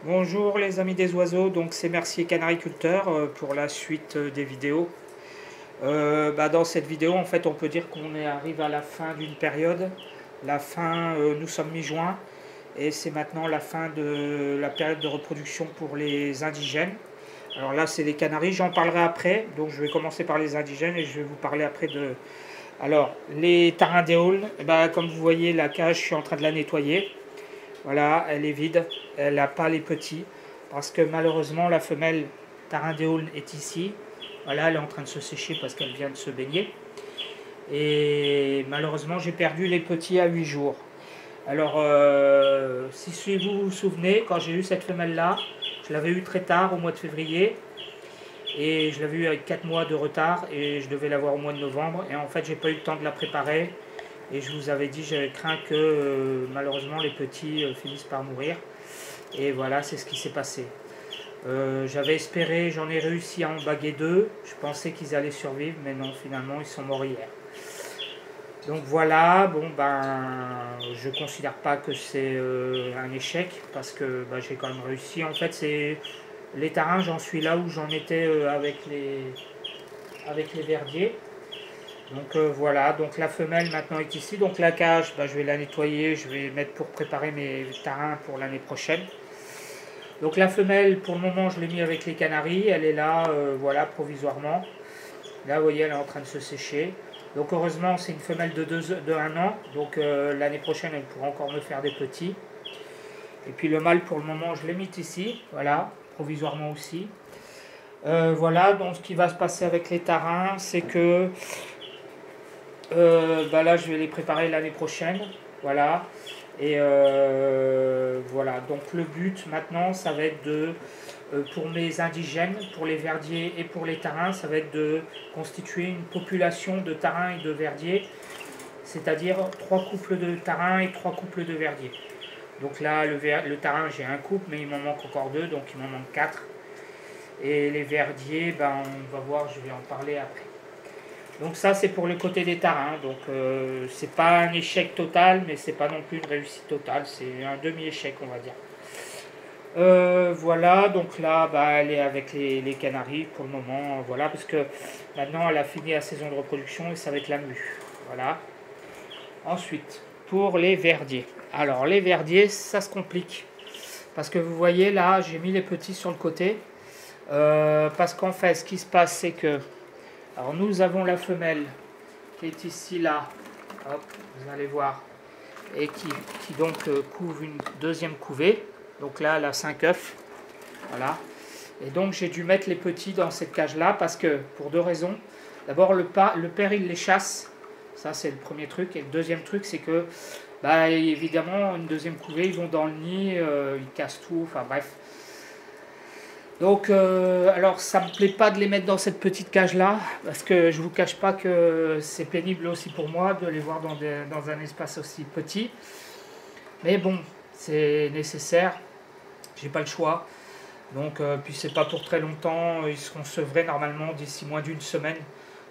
Bonjour les amis des oiseaux, donc c'est Mercier Canariculteur pour la suite des vidéos. Dans cette vidéo, en fait, on peut dire qu'on arrive à la fin d'une période. Nous sommes mi-juin et c'est maintenant la fin de la période de reproduction pour les indigènes. Alors là, c'est les canaris, j'en parlerai après, donc je vais commencer par les indigènes et je vais vous parler après de... Alors, les tarindéoles, comme vous voyez, la cage, je suis en train de la nettoyer. Voilà, elle est vide, elle n'a pas les petits, parce que malheureusement la femelle tarindéole est ici. Voilà, elle est en train de se sécher parce qu'elle vient de se baigner. Et malheureusement j'ai perdu les petits à 8 jours. Alors, si vous vous souvenez, quand j'ai eu cette femelle-là, je l'avais eu très tard, au mois de février, et je l'avais eu avec 4 mois de retard, et je devais l'avoir au mois de novembre, et en fait j'ai pas eu le temps de la préparer, et je vous avais dit, j'avais craint que malheureusement les petits finissent par mourir. Et voilà, c'est ce qui s'est passé. J'avais espéré, j'en ai réussi à en baguer deux. Je pensais qu'ils allaient survivre, mais non, finalement, ils sont morts hier. Donc voilà, je considère pas que c'est un échec, parce que j'ai quand même réussi. En fait, c'est les tarins, j'en suis là où j'en étais avec les verdiers. Donc voilà, donc la femelle maintenant est ici. Donc la cage, je vais la nettoyer, je vais mettre pour préparer mes tarins pour l'année prochaine. Donc la femelle, pour le moment, je l'ai mis avec les canaris. Elle est là, voilà, provisoirement. Là, vous voyez, elle est en train de se sécher. Donc heureusement, c'est une femelle de 1 an. Donc l'année prochaine, elle pourra encore me faire des petits. Et puis le mâle, pour le moment, je l'ai mis ici. Voilà, provisoirement aussi. Voilà, donc ce qui va se passer avec les tarins, c'est que là, je vais les préparer l'année prochaine. Voilà. Et voilà, donc le but maintenant, ça va être pour mes indigènes, pour les verdiers et pour les tarins, ça va être de constituer une population de tarins et de verdiers, c'est-à-dire 3 couples de tarins et 3 couples de verdiers. Donc là, le tarin, j'ai un couple, mais il m'en manque encore 2, donc il m'en manque 4. Et les verdiers, on va voir, je vais en parler après. Donc ça, c'est pour le côté des tarins. Donc c'est pas un échec total, mais c'est pas non plus une réussite totale. C'est un demi-échec, on va dire. Voilà, donc là, elle est avec les canaris pour le moment. Voilà, parce que maintenant, elle a fini la saison de reproduction et ça va être la mue. Voilà. Ensuite, pour les verdiers. Alors, les verdiers, ça se complique. Parce que vous voyez, là, j'ai mis les petits sur le côté. Parce qu'en fait, ce qui se passe, c'est que alors nous avons la femelle qui est ici, là, hop, vous allez voir, et qui donc couve une deuxième couvée. Donc là, elle a 5 œufs, voilà. Et donc j'ai dû mettre les petits dans cette cage-là, parce que, pour 2 raisons. D'abord, le père, il les chasse, ça c'est le premier truc. Et le deuxième truc, c'est que, évidemment, une deuxième couvée, ils vont dans le nid, ils cassent tout, enfin bref. Donc, alors ça me plaît pas de les mettre dans cette petite cage là, parce que je vous cache pas que c'est pénible aussi pour moi de les voir dans un espace aussi petit. Mais bon, c'est nécessaire, j'ai pas le choix. Donc, puis c'est pas pour très longtemps, ils seront sevrés normalement d'ici moins d'une semaine.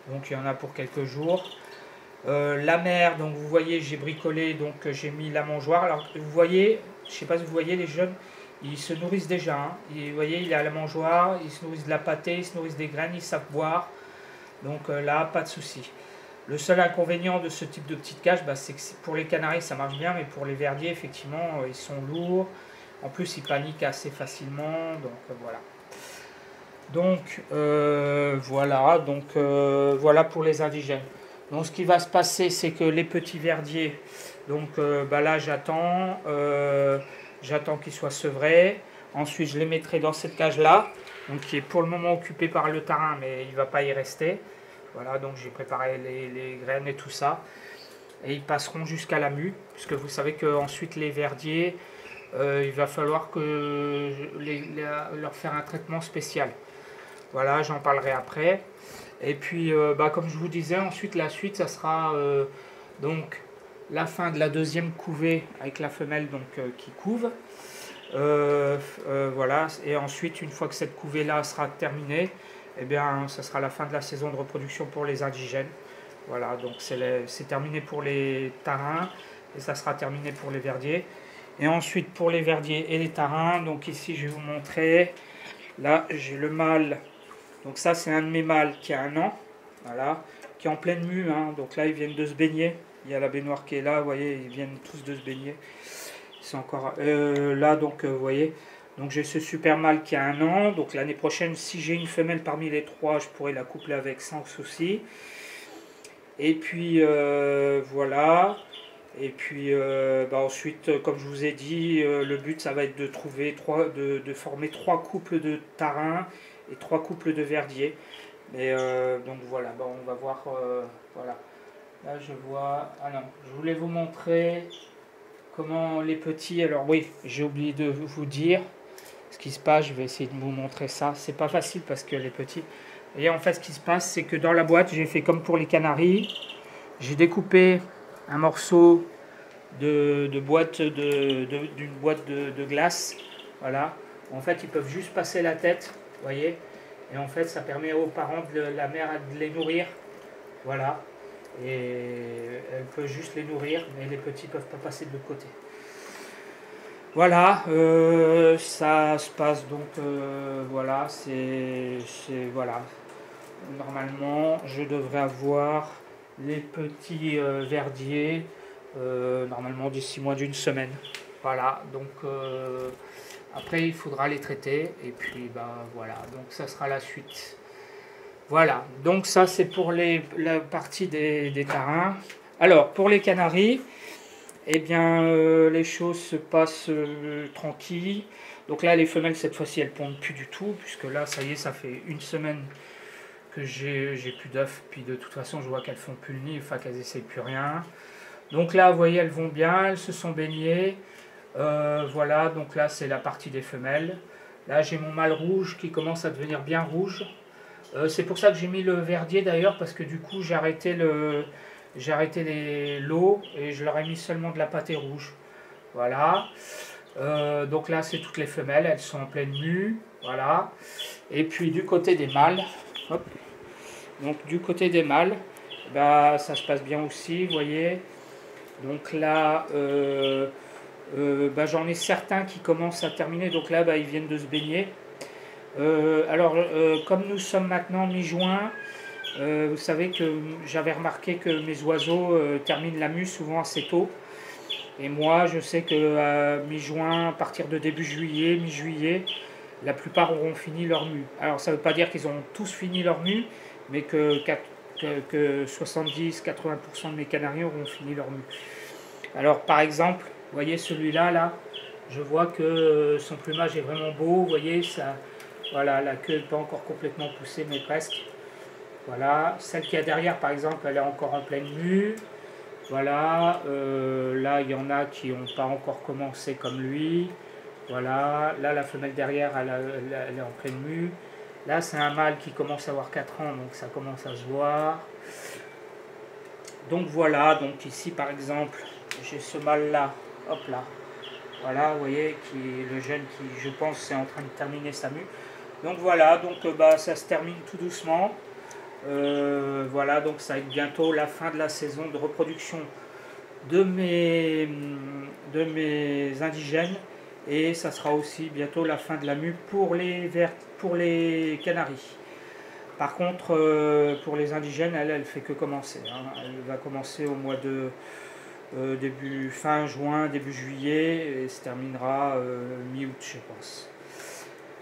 Donc il y en a pour quelques jours. La mère, donc vous voyez, j'ai bricolé, donc j'ai mis la mangeoire. Alors vous voyez, je sais pas si vous voyez les jeunes, ils se nourrissent déjà. Hein. Vous voyez, il est à la mangeoire, ils se nourrissent de la pâtée, ils se nourrissent des graines, ils savent boire. Donc là, pas de souci. Le seul inconvénient de ce type de petite cage, c'est que pour les canaris ça marche bien, mais pour les verdiers, effectivement, ils sont lourds. En plus, ils paniquent assez facilement. Donc voilà. Donc voilà pour les indigènes. Donc ce qui va se passer, c'est que les petits verdiers, donc là j'attends qu'ils soient sevrés. Ensuite je les mettrai dans cette cage là, donc qui est pour le moment occupée par le tarin, mais il ne va pas y rester. Voilà, donc j'ai préparé les graines et tout ça. Et ils passeront jusqu'à la mue, puisque vous savez qu'ensuite les verdiers, il va falloir leur faire un traitement spécial. Voilà, j'en parlerai après. Et puis, comme je vous disais, ensuite la suite, ça sera donc la fin de la deuxième couvée avec la femelle qui couve. Voilà, et ensuite, une fois que cette couvée-là sera terminée, eh bien, ça sera la fin de la saison de reproduction pour les indigènes. Voilà, donc c'est terminé pour les tarins et ça sera terminé pour les verdiers. Et ensuite pour les verdiers et les tarins, donc ici je vais vous montrer, là j'ai le mâle, donc ça c'est un de mes mâles qui a 1 an, voilà, qui est en pleine mue, hein. Donc là ils viennent de se baigner, il y a la baignoire qui est là, vous voyez, ils viennent tous de se baigner, c'est encore là, donc vous voyez, donc j'ai ce super mâle qui a 1 an, donc l'année prochaine si j'ai une femelle parmi les 3, je pourrais la coupler avec sans souci. Et puis voilà. Et puis ensuite, comme je vous ai dit, le but ça va être de trouver de former 3 couples de tarins et 3 couples de verdiers. Mais donc voilà, on va voir. Voilà. Là je vois. Ah non, je voulais vous montrer comment les petits. Alors oui, j'ai oublié de vous dire ce qui se passe. Je vais essayer de vous montrer ça. C'est pas facile parce que les petits. Et en fait, ce qui se passe, c'est que dans la boîte, j'ai fait comme pour les canaris. J'ai découpé un morceau d'une boîte de glace. Voilà. En fait, ils peuvent juste passer la tête, vous voyez. Et en fait, ça permet aux parents de la mère de les nourrir. Voilà. Et elle peut juste les nourrir, mais les petits ne peuvent pas passer de l'autre côté. Voilà, ça se passe donc, voilà, voilà. Normalement, je devrais avoir les petits verdiers, normalement d'ici moins d'une semaine. Voilà, donc après il faudra les traiter, et puis voilà, donc ça sera la suite. Voilà, donc ça c'est pour la partie des tarins. Alors, pour les canaris, eh bien, les choses se passent tranquilles. Donc là, les femelles, cette fois-ci, elles pondent plus du tout, puisque là, ça y est, ça fait une semaine que j'ai plus d'œufs, puis de toute façon, je vois qu'elles font plus le nid, enfin qu'elles essayent plus rien. Donc là, vous voyez, elles vont bien, elles se sont baignées. Voilà, donc là, c'est la partie des femelles. Là, j'ai mon mâle rouge qui commence à devenir bien rouge. C'est pour ça que j'ai mis le verdier d'ailleurs, parce que du coup, j'ai arrêté l'eau et je leur ai mis seulement de la pâtée rouge. Voilà. Donc là, c'est toutes les femelles, elles sont en pleine mue. Voilà. Et puis du côté des mâles, hop. Donc du côté des mâles, ça se passe bien aussi, vous voyez. Donc là, j'en ai certains qui commencent à terminer. Donc là, ils viennent de se baigner. Comme nous sommes maintenant mi-juin, vous savez que j'avais remarqué que mes oiseaux terminent la mue souvent assez tôt. Et moi, je sais qu'à mi-juin, à partir de début juillet, mi-juillet, la plupart auront fini leur mue. Alors ça ne veut pas dire qu'ils ont tous fini leur mue, mais que 70-80% de mes canaris auront fini leur mue. Alors par exemple, vous voyez celui-là, là, je vois que son plumage est vraiment beau, vous voyez, ça, voilà, la queue n'est pas encore complètement poussée, mais presque. Voilà, celle qui est derrière, par exemple, elle est encore en pleine mue. Voilà, là, il y en a qui n'ont pas encore commencé comme lui. Voilà, là, la femelle derrière, elle est en pleine mue. Là, c'est un mâle qui commence à avoir 4 ans, donc ça commence à se voir. Donc voilà, donc ici, par exemple, j'ai ce mâle-là, hop là. Voilà, vous voyez, le jeune qui, je pense, est en train de terminer sa mue. Donc voilà, donc ça se termine tout doucement. Voilà, donc ça va être bientôt la fin de la saison de reproduction de mes indigènes, et ça sera aussi bientôt la fin de la mue pour les canaris. Par contre, pour les indigènes, elle fait que commencer, hein. Elle va commencer au mois de fin juin, début juillet, et se terminera mi-août, je pense.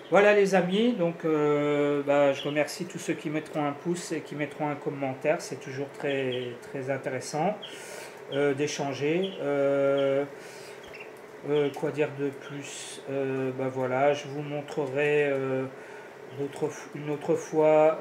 Voilà les amis, donc je remercie tous ceux qui mettront un pouce et qui mettront un commentaire, c'est toujours très, très intéressant d'échanger. Quoi dire de plus, voilà, je vous montrerai une autre fois